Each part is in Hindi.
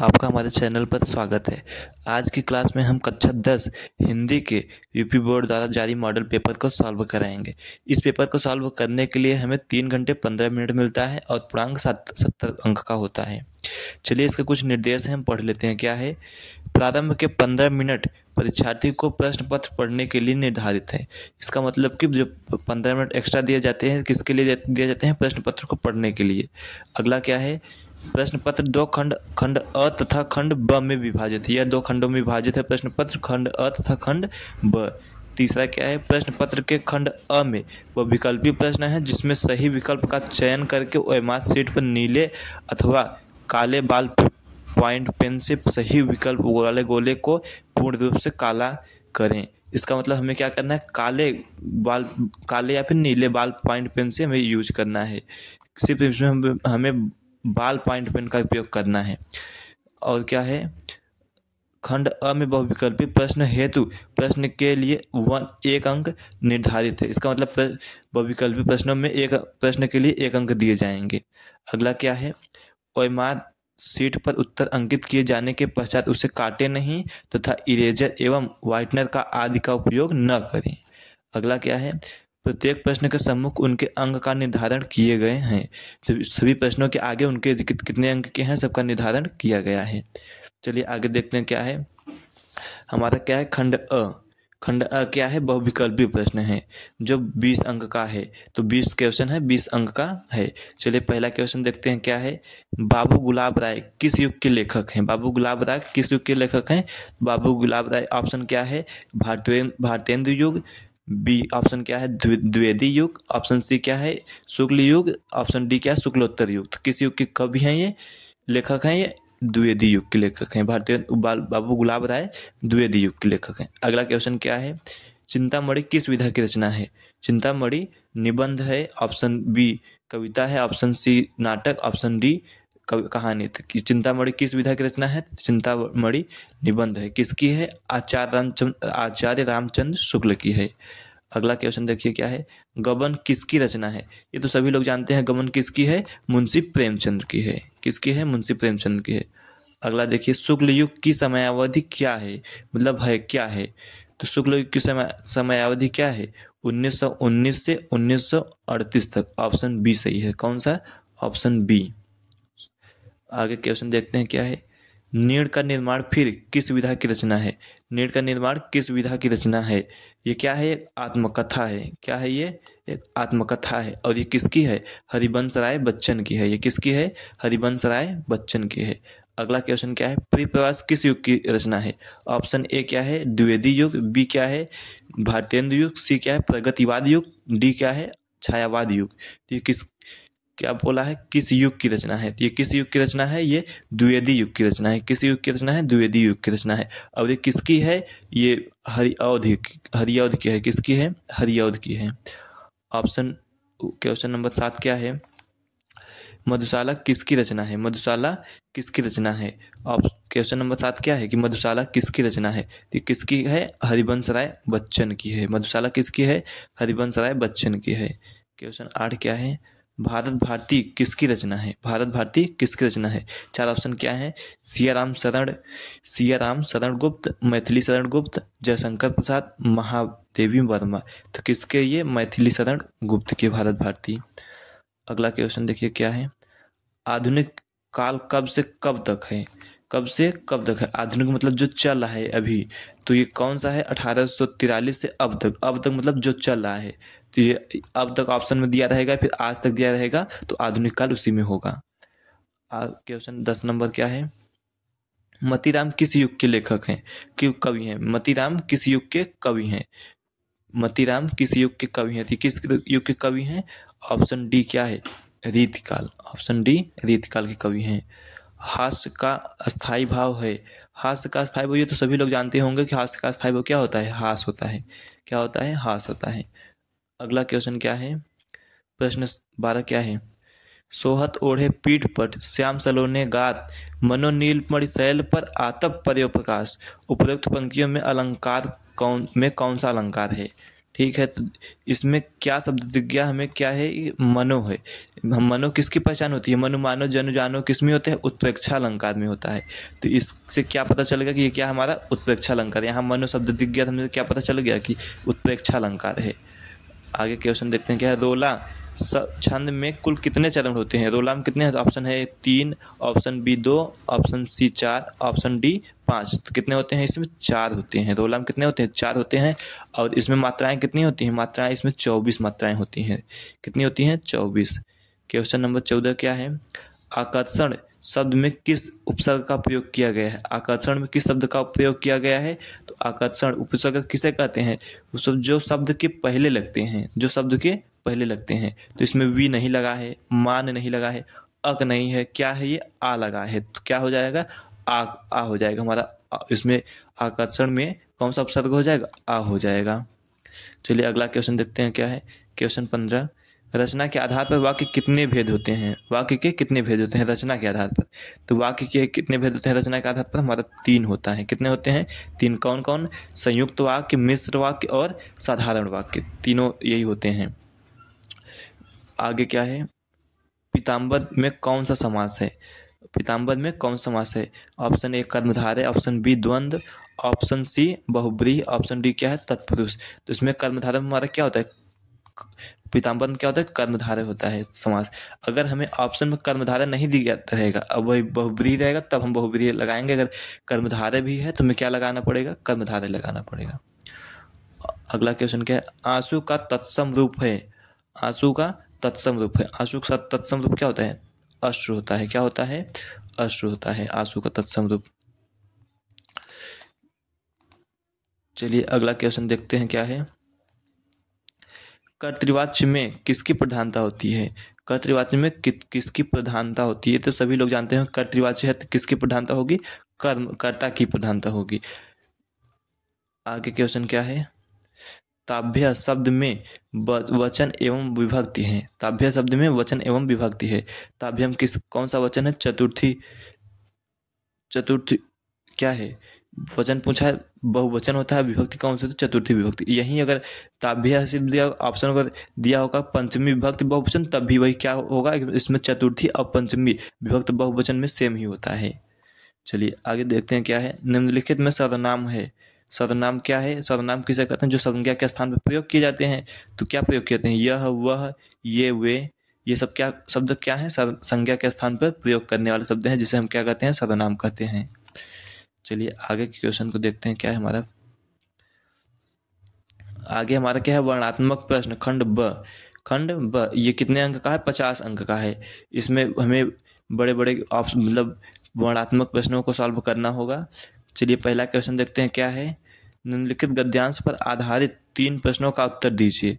आपका हमारे चैनल पर स्वागत है। आज की क्लास में हम कक्षा 10 हिंदी के यूपी बोर्ड द्वारा जारी मॉडल पेपर को सॉल्व कराएंगे। इस पेपर को सॉल्व करने के लिए हमें 3 घंटे 15 मिनट मिलता है और पूर्णांक 70 अंक का होता है। चलिए इसके कुछ निर्देश हैं, हम पढ़ लेते हैं। क्या है? प्रारंभ के 15 मिनट परीक्षार्थी को प्रश्न पत्र पढ़ने के लिए निर्धारित है। इसका मतलब कि जो 15 मिनट एक्स्ट्रा दिए जाते हैं, किसके लिए दिए जाते हैं? प्रश्न पत्र को पढ़ने के लिए। अगला क्या है? प्रश्न पत्र दो खंड अ तथा खंड ब में विभाजित है। यह 2 खंडों में विभाजित है प्रश्न पत्र, खंड अ तथा खंड ब। तीसरा क्या है? प्रश्न पत्र के खंड अ में वह विकल्पी प्रश्न है जिसमें सही विकल्प का चयन करके ओएमआर शीट पर नीले अथवा काले बाल पॉइंट पेन से सही विकल्प वाले गोले को पूर्ण रूप से काला करें। इसका मतलब हमें क्या करना है? काले या फिर नीले बाल पॉइंट पेन से हमें यूज करना है। सिर्फ इसमें हमें बाल पॉइंट पेन का उपयोग करना है। और क्या है? खंड अ में बहुविकल्पी प्रश्न हेतु प्रश्न के लिए 1 अंक निर्धारित है। इसका मतलब बहुविकल्पी प्रश्नों में एक प्रश्न के लिए 1 अंक दिए जाएंगे। अगला क्या है? ओएमआर शीट पर उत्तर अंकित किए जाने के पश्चात उसे काटे नहीं तथा इरेजर एवं व्हाइटनर का आदि का उपयोग न करें। अगला क्या है? प्रत्येक प्रश्न के सम्मुख उनके अंक का निर्धारण किए गए हैं। सभी प्रश्नों के आगे उनके कितने अंक के हैं, सबका निर्धारण किया गया है। चलिए आगे देखते हैं क्या है। हमारा क्या है? खंड अ क्या है? बहुविकल्पी प्रश्न है जो 20 अंक का है। तो 20 क्वेश्चन है, 20 अंक का है। चलिए पहला क्वेश्चन देखते हैं क्या है। बाबू गुलाब राय किस युग के लेखक हैं? बाबू गुलाब राय किस युग के लेखक हैं? बाबू गुलाब राय ऑप्शन क्या है? भारतेंदु युग। बी ऑप्शन क्या है? द्विवेदी युग। ऑप्शन सी क्या है? शुक्ल युग। ऑप्शन डी क्या है? शुक्लोत्तर युग। तो किस युग के कवि हैं ये? लेखक हैं ये द्विवेदी युग के लेखक हैं। बाबू गुलाब राय द्विवेदी युग के लेखक हैं। अगला क्वेश्चन क्या है? चिंतामणि किस विधा की रचना है? चिंतामणि निबंध है। ऑप्शन बी कविता है। ऑप्शन सी नाटक। ऑप्शन डी कहानी। चिंतामणि किस विधा की रचना है? चिंतामणि निबंध है। किसकी है? आचार्य रामचंद्र शुक्ल की है। अगला क्वेश्चन देखिए क्या है। गबन किसकी रचना है? ये तो सभी लोग जानते हैं। गबन किसकी है? मुंशी प्रेमचंद्र की है। किसकी है? मुंशी प्रेमचंद्र की है। अगला देखिए, शुक्ल युग की समयावधि क्या है? मतलब है क्या है? तो शुक्ल युग की समयावधि क्या है? 1919 से 1938 तक। ऑप्शन बी सही है। कौन सा? Option B. आगे क्वेश्चन देखते हैं क्या है। नीड़ का निर्माण फिर किस विधा की रचना है? नीड़ का निर्माण किस विधा की रचना है? ये क्या है? एक आत्मकथा है। क्या है ये? एक आत्मकथा है। और ये किसकी है? हरिवंश राय बच्चन की है। ये किसकी है? हरिवंश राय बच्चन की है। अगला क्वेश्चन क्या है? परिप्रवास किस युग की रचना है? ऑप्शन ए क्या है? द्विवेदी युग। बी क्या है? भारतेंदु युग। सी क्या है? प्रगतिवाद युग। डी क्या है? छायावाद युग। तो ये क्या बोला है? किस युग की रचना है? ये किस युग की रचना है? ये द्विवेदी युग की रचना है। किस युग की रचना है? द्विवेदी युग की रचना है। और ये किसकी है? ये हरिऔध की है। किसकी है? हरिऔध की है। ऑप्शन क्वेश्चन नंबर 7 क्या है? मधुशाला किसकी रचना है? मधुशाला किसकी रचना है? क्वेश्चन नंबर 7 क्या है कि मधुशाला किसकी रचना है? तो किसकी है? हरिवंश राय बच्चन की है। मधुशाला किसकी है? हरिवंश राय बच्चन की है। क्वेश्चन 8 क्या है? भारत भारती किसकी रचना है? भारत भारती किसकी रचना है? 4 ऑप्शन क्या है? सियाराम शरण गुप्त, मैथिली शरण गुप्त, जयशंकर प्रसाद, महादेवी वर्मा। तो किसके? ये मैथिली शरण गुप्त के भारत भारती। अगला क्वेश्चन देखिए क्या है। आधुनिक काल कब से कब तक है? कब से कब तक है? आधुनिक मतलब जो चल रहा है अभी। तो ये कौन सा है? 1843 से अब तक। अब तक मतलब जो चल रहा है। तो ये अब तक ऑप्शन में दिया रहेगा, फिर आज तक दिया रहेगा, तो आधुनिक काल उसी में होगा। क्वेश्चन 10 नंबर क्या है? मतीराम किस युग के लेखक हैं? क्यों कवि हैं? मतीराम किस युग के कवि हैं? मतीराम किस युग के कवि हैं? किस युग के कवि हैं? ऑप्शन डी क्या है? रीतिकाल। ऑप्शन डी रीतिकाल के कवि हैं। हास्य का अस्थाई भाव है। हास्य का अस्थाई भाव, ये तो सभी लोग जानते होंगे कि हास्य का अस्थाई भाव क्या होता है? हास होता है। क्या होता है? हास होता है। अगला क्वेश्चन क्या है? प्रश्न 12 क्या है? सोहत ओढ़े पीठ पट श्याम सलोने गात मनोनील मणिशैल पर आतप पर्यो प्रकाश। उपरोक्त पंक्तियों में अलंकार कौन सा अलंकार है? ठीक है, तो इसमें क्या शब्द दिख गया हमें, क्या है, ये मनो है। हम मनो किसकी पहचान होती है, मनु मानो जनु जानो किस में होते हैं, उत्प्रेक्षा अलंकार में होता है। तो इससे क्या पता चलेगा कि ये क्या हमारा उत्प्रेक्षा अलंकार। यहाँ मनो शब्द दिख गया तो हमें क्या पता चल गया कि उत्प्रेक्षा अलंकार है। आगे क्वेश्चन देखते हैं क्या है। रोला छंद में कुल कितने चरण होते हैं। रोला में कितने हैं, तो ऑप्शन है 3, option B 2, option C 4, option D 5। तो कितने होते हैं, इसमें 4 होते हैं। रोला में कितने होते हैं, 4 होते हैं। और इसमें मात्राएं कितनी होती हैं, मात्राएं इसमें 24 मात्राएं होती हैं। कितनी होती हैं, 24। क्वेश्चन नंबर 14 क्या है। आकर्षण शब्द में किस उपसर्ग का प्रयोग किया गया है। आकर्षण में किस शब्द का प्रयोग किया गया है, तो आकर्षण उपसर्ग किसे कहते हैं, जो शब्द के पहले लगते हैं, जो शब्द के पहले लगते हैं। तो इसमें वी नहीं लगा है, मान नहीं लगा है, अक नहीं है, क्या है ये, आ लगा है। तो क्या हो जाएगा, आ हो जाएगा हमारा। इसमें आकर्षण में कौन सा उपसर्ग हो जाएगा, आ हो जाएगा। चलिए अगला क्वेश्चन देखते हैं क्या है। क्वेश्चन 15, रचना के आधार पर वाक्य कितने भेद होते हैं। वाक्य के कितने भेद होते हैं रचना के आधार पर। तो वाक्य के कितने भेद होते हैं रचना के आधार पर, हमारा 3 होता है। कितने होते हैं, 3। कौन कौन, संयुक्त वाक्य, मिश्र वाक्य और साधारण वाक्य, तीनों यही होते हैं। आगे क्या है, पीताम्बर में कौन सा समास है। पीताम्बर में कौन सा समास है। ऑप्शन ए कर्मधारय, ऑप्शन बी द्वंद्व, ऑप्शन सी बहुब्रीहि, ऑप्शन डी क्या है, तत्पुरुष। तो इसमें कर्मधारय में हमारा क्या होता है, पीताम्बर में क्या होता है, कर्मधारय होता है समास। अगर हमें ऑप्शन में कर्मधारय नहीं दिया रहेगा, अब वही बहुब्रीहि रहेगा, तब हम बहुब्रीहि लगाएंगे। अगर कर्मधारय भी है तो हमें क्या लगाना पड़ेगा, कर्मधारय लगाना पड़ेगा। अगला क्वेश्चन क्या है, आंसू का तत्सम रूप है। आंसू का तत्सम रूप है। आंसू का तत्सम रूप क्या होता है, अश्रु होता है। क्या होता है, अश्रु होता है आंसू का तत्सम रूप। चलिए अगला क्वेश्चन देखते हैं क्या है। कर्तृवाच्य में किसकी प्रधानता होती है। कर्तृवाच्य में किसकी प्रधानता होती है, तो सभी लोग जानते हैं कर्तृवाच्य है तो किसकी प्रधानता होगी, कर्ता की प्रधानता होगी। आगे क्वेश्चन क्या है, ताभ्य शब्द में वचन एवं विभक्ति है। ताभ्य शब्द में वचन एवं विभक्ति है। ताभ्यम कौन सा वचन है, चतुर्थी क्या है, वचन पूछा है, बहुवचन होता है, विभक्ति कौन सी, तो चतुर्थी विभक्ति। यही अगर ताभ्य से दिया ऑप्शन अगर दिया होगा पंचमी विभक्ति बहुवचन, तब भी वही क्या होगा, इसमें चतुर्थी और पंचमी विभक्ति बहुवचन में सेम ही होता है। चलिए आगे देखते हैं क्या है। निम्नलिखित में सर्वनाम है। सर्वनाम क्या है, सर्वनाम किसे कहते हैं, जो संज्ञा के स्थान पर प्रयोग किए जाते हैं। तो क्या प्रयोग किए जाते हैं, यह वह ये वे, ये सब क्या शब्द क्या है, संज्ञा के स्थान पर प्रयोग करने वाले शब्द हैं, जिसे हम क्या कहते हैं, सर्वनाम कहते हैं। चलिए आगे के क्वेश्चन को देखते हैं क्या है हमारा। आगे हमारा क्या है, वर्णात्मक प्रश्न खंड ब। ये कितने अंक का है, 50 अंक का है। इसमें हमें बड़े बड़े ऑप्शन मतलब वर्णात्मक प्रश्नों को सॉल्व करना होगा। चलिए पहला क्वेश्चन देखते हैं क्या है। निम्नलिखित गद्यांश पर आधारित 3 प्रश्नों का उत्तर दीजिए।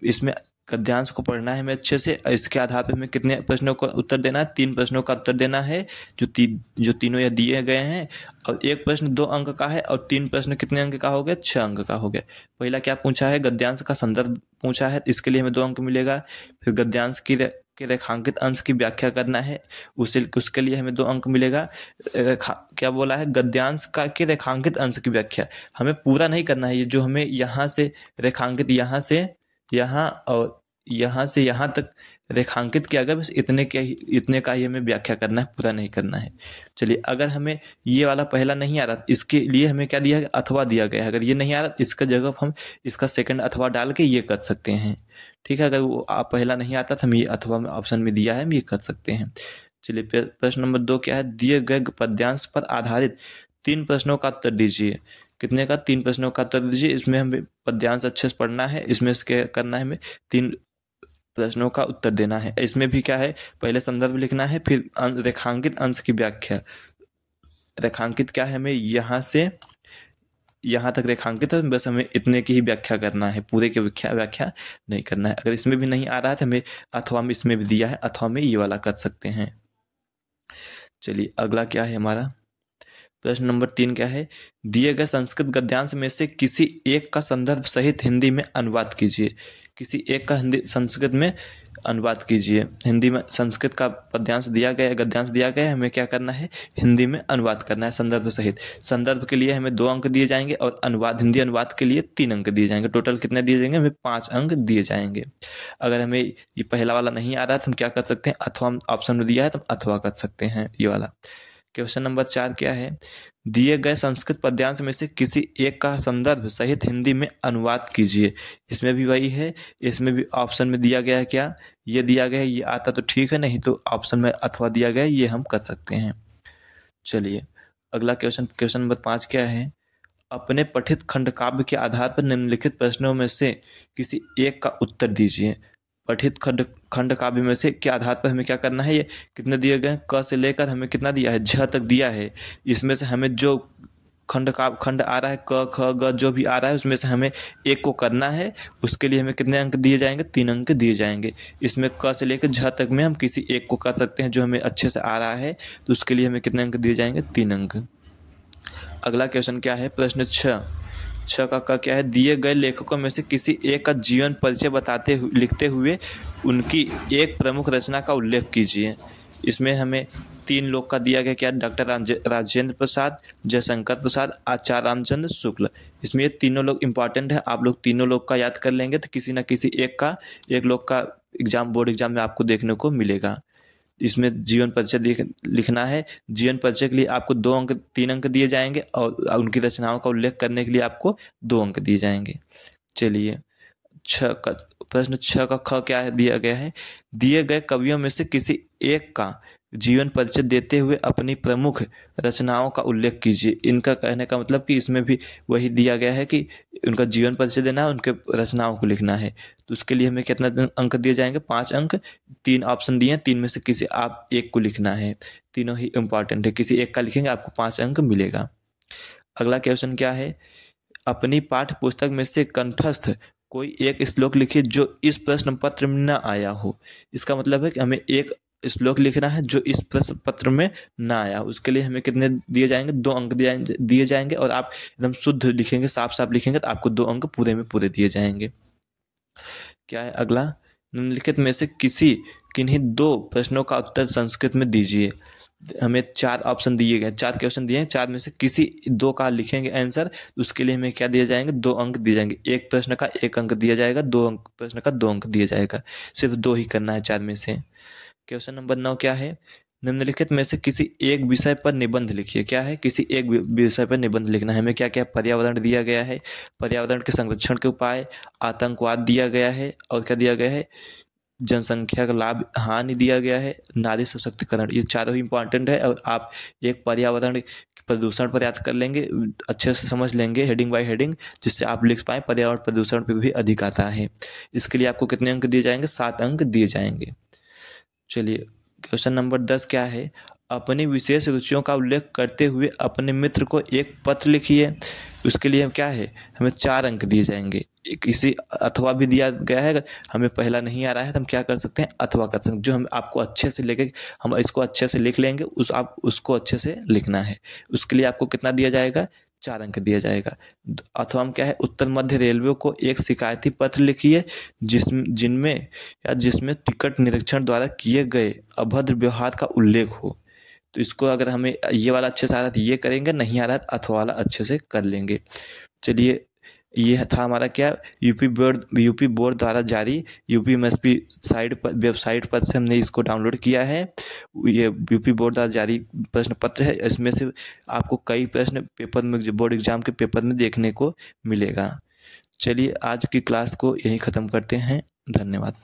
इसमें गद्यांश को पढ़ना है हमें अच्छे से। इसके आधार पर हमें कितने प्रश्नों का उत्तर देना है, 3 प्रश्नों का उत्तर देना है, जो तीनों यह दिए गए हैं। और एक प्रश्न 2 अंक का है और 3 प्रश्न कितने अंक का हो गया, 6 अंक का हो गया। पहला क्या पूछा है, गद्यांश का संदर्भ पूछा है, इसके लिए हमें 2 अंक मिलेगा। फिर गद्यांश के रेखांकित अंश की व्याख्या करना है, उसके लिए हमें 2 अंक मिलेगा। क्या बोला है, गद्यांश का के रेखांकित अंश की व्याख्या हमें पूरा नहीं करना है। ये जो हमें यहाँ से रेखांकित, यहाँ से यहाँ और यहाँ से यहाँ तक रेखांकित किया गया, बस इतने का ही हमें व्याख्या करना है, पूरा नहीं करना है। चलिए अगर हमें ये वाला पहला नहीं आ रहा, इसके लिए हमें क्या दिया है, अथवा दिया गया है। अगर ये नहीं आ रहा, इसका जगह हम इसका सेकंड अथवा डाल के ये कर सकते हैं। ठीक है, अगर वो पहला नहीं आता तो हम ये अथवा में ऑप्शन में दिया है, हम ये कर सकते हैं। चलिए प्रश्न नंबर 2 क्या है, दिए गए पद्यांश पर आधारित 3 प्रश्नों का उत्तर दीजिए। कितने का, 3 प्रश्नों का उत्तर दीजिए। इसमें हमें पद्यांश अच्छे से पढ़ना है, इसमें क्या करना है, हमें 3 प्रश्नों का उत्तर देना है। इसमें भी क्या है, पहले संदर्भ लिखना है, फिर रेखांकित अंश की व्याख्या। रेखांकित क्या है, हमें यहाँ से यहाँ तक रेखांकित है, बस हमें इतने की ही व्याख्या करना है, पूरे की व्याख्या नहीं करना है। अगर इसमें भी नहीं आ रहा है तो हमें अथवा में, इसमें भी दिया है, अथवा में ये वाला कर सकते हैं। चलिए अगला क्या है हमारा, प्रश्न नंबर 3 क्या है, दिए गए संस्कृत गद्यांश में से किसी एक का संदर्भ सहित हिंदी में अनुवाद कीजिए। किसी एक का हिंदी संस्कृत में अनुवाद कीजिए। हिंदी में संस्कृत का पद्यांश दिया गया है, गद्यांश दिया गया है, हमें क्या करना है, हिंदी में अनुवाद करना है संदर्भ सहित। संदर्भ के लिए हमें 2 अंक दिए जाएंगे और अनुवाद, हिंदी अनुवाद के लिए 3 अंक दिए जाएंगे। टोटल कितने दिए जाएंगे, हमें 5 अंक दिए जाएंगे। अगर हमें ये पहला वाला नहीं आ रहा है तो हम क्या कर सकते हैं, अथवा ऑप्शन में दिया है तो अथवा कर सकते हैं ये वाला। क्वेश्चन नंबर 4 क्या है, दिए गए संस्कृत पद्यांश में से किसी एक का संदर्भ सहित हिंदी में अनुवाद कीजिए। इसमें भी वही है, इसमें भी ऑप्शन में दिया गया है क्या, ये दिया गया है, ये आता तो ठीक है, नहीं तो ऑप्शन में अथवा दिया गया है, ये हम कर सकते हैं। चलिए अगला क्वेश्चन नंबर 5 क्या है, अपने पठित खंड काव्य के आधार पर निम्नलिखित प्रश्नों में से किसी एक का उत्तर दीजिए। पठित खंड काव्य में से के आधार पर हमें क्या करना है, ये कितने दिए गए हैं, क से लेकर हमें कितना दिया है, झ तक दिया है। इसमें से हमें जो खंड आ रहा है, क ख ग जो भी आ रहा है, उसमें से हमें एक को करना है। उसके लिए हमें कितने अंक दिए जाएंगे, 3 अंक दिए जाएंगे। इसमें क से लेकर झ तक में हम किसी एक को कर सकते हैं जो हमें अच्छे से आ रहा है, तो उसके लिए हमें कितने अंक दिए जाएंगे, 3 अंक। अगला क्वेश्चन क्या है, प्रश्न 6 का क्या है, दिए गए लेखकों में से किसी एक का जीवन परिचय लिखते हुए उनकी एक प्रमुख रचना का उल्लेख कीजिए। इसमें हमें 3 लोग का दिया गया, क्या, डॉक्टर राजेंद्र प्रसाद, जयशंकर प्रसाद, आचार्य रामचंद्र शुक्ल। इसमें ये तीनों लोग इंपॉर्टेंट है, आप लोग तीनों लोग का याद कर लेंगे तो किसी न किसी एक लोग का बोर्ड एग्जाम में आपको देखने को मिलेगा। इसमें जीवन परिचय लिखना है। जीवन परिचय के लिए आपको 3 अंक दिए जाएंगे और उनकी रचनाओं का उल्लेख करने के लिए आपको 2 अंक दिए जाएंगे। चलिए प्रश्न 6 का ख क्या है, दिया गया है, दिए गए कवियों में से किसी एक का जीवन परिचय देते हुए अपनी प्रमुख रचनाओं का उल्लेख कीजिए। इनका कहने का मतलब कि इसमें भी वही दिया गया है कि उनका जीवन परिचय देना है, उनके रचनाओं को लिखना है। तो उसके लिए हमें कितना अंक दिए जाएंगे, 5 अंक। 3 ऑप्शन दिए हैं, 3 में से किसी आप एक को लिखना है। तीनों ही इंपॉर्टेंट है, किसी एक का लिखेंगे आपको 5 अंक मिलेगा। अगला क्वेश्चन क्या है, अपनी पाठ्य पुस्तक में से कंठस्थ कोई एक श्लोक लिखिए जो इस प्रश्न पत्र में न आया हो। इसका मतलब है कि हमें एक श्लोक लिखना है जो इस प्रश्न पत्र में ना आया। उसके लिए हमें कितने दिए जाएंगे, 2 अंक दिए जाएंगे और आप एकदम शुद्ध लिखेंगे, साफ साफ लिखेंगे तो आपको 2 अंक पूरे में पूरे दिए जाएंगे। क्या है अगला, निम्नलिखित में से किन्हीं 2 प्रश्नों का उत्तर संस्कृत में दीजिए। हमें 4 ऑप्शन दिए गए, 4 क्वेश्चन दिए हैं, 4 में से किसी 2 का लिखेंगे आंसर। उसके लिए हमें क्या दिए जाएंगे, 2 अंक दिए जाएंगे। एक प्रश्न का 1 अंक दिया जाएगा, 2 प्रश्न का 2 अंक दिया जाएगा। सिर्फ 2 ही करना है 4 में से। क्वेश्चन नंबर 9 क्या है, निम्नलिखित में से किसी एक विषय पर निबंध लिखिए। क्या है, किसी एक विषय पर निबंध लिखना है। हमें क्या क्या, पर्यावरण दिया गया है, पर्यावरण के संरक्षण के उपाय, आतंकवाद दिया गया है, और क्या दिया गया है, जनसंख्या का लाभ हानि दिया गया है, नारी सशक्तिकरण। ये चारों ही इंपॉर्टेंट है और आप एक पर्यावरण प्रदूषण पर याद कर लेंगे, अच्छे से समझ लेंगे हेडिंग बाय हेडिंग, जिससे आप लिख पाएँ। पर्यावरण प्रदूषण पर भी अधिक आता है। इसके लिए आपको कितने अंक दिए जाएंगे, 7 अंक दिए जाएंगे। चलिए क्वेश्चन नंबर 10 क्या है, अपनी विशेष रुचियों का उल्लेख करते हुए अपने मित्र को एक पत्र लिखिए। उसके लिए क्या है, हमें 4 अंक दिए जाएंगे। किसी अथवा भी दिया गया है, हमें पहला नहीं आ रहा है तो हम क्या कर सकते हैं, अथवा कर सकते हैं। जो हम आपको अच्छे से लेके, हम इसको अच्छे से लिख लेंगे, आप उसको अच्छे से लिखना है। उसके लिए आपको कितना दिया जाएगा, 4 अंक दिया जाएगा। अथवा हम क्या है, उत्तर मध्य रेलवे को एक शिकायती पत्र लिखिए जिसमें टिकट निरीक्षण द्वारा किए गए अभद्र व्यवहार का उल्लेख हो। तो इसको अगर हमें ये वाला अच्छे से आ रहा है तो ये करेंगे, नहीं आ रहा है तो अथवा वाला अच्छे से कर लेंगे। चलिए ये था हमारा क्या, यूपी बोर्ड द्वारा जारी UPMSP वेबसाइट पर से हमने इसको डाउनलोड किया है। ये यूपी बोर्ड द्वारा जारी प्रश्न पत्र है। इसमें से आपको कई प्रश्न पेपर में, बोर्ड एग्जाम के पेपर में देखने को मिलेगा। चलिए आज की क्लास को यहीं ख़त्म करते हैं। धन्यवाद।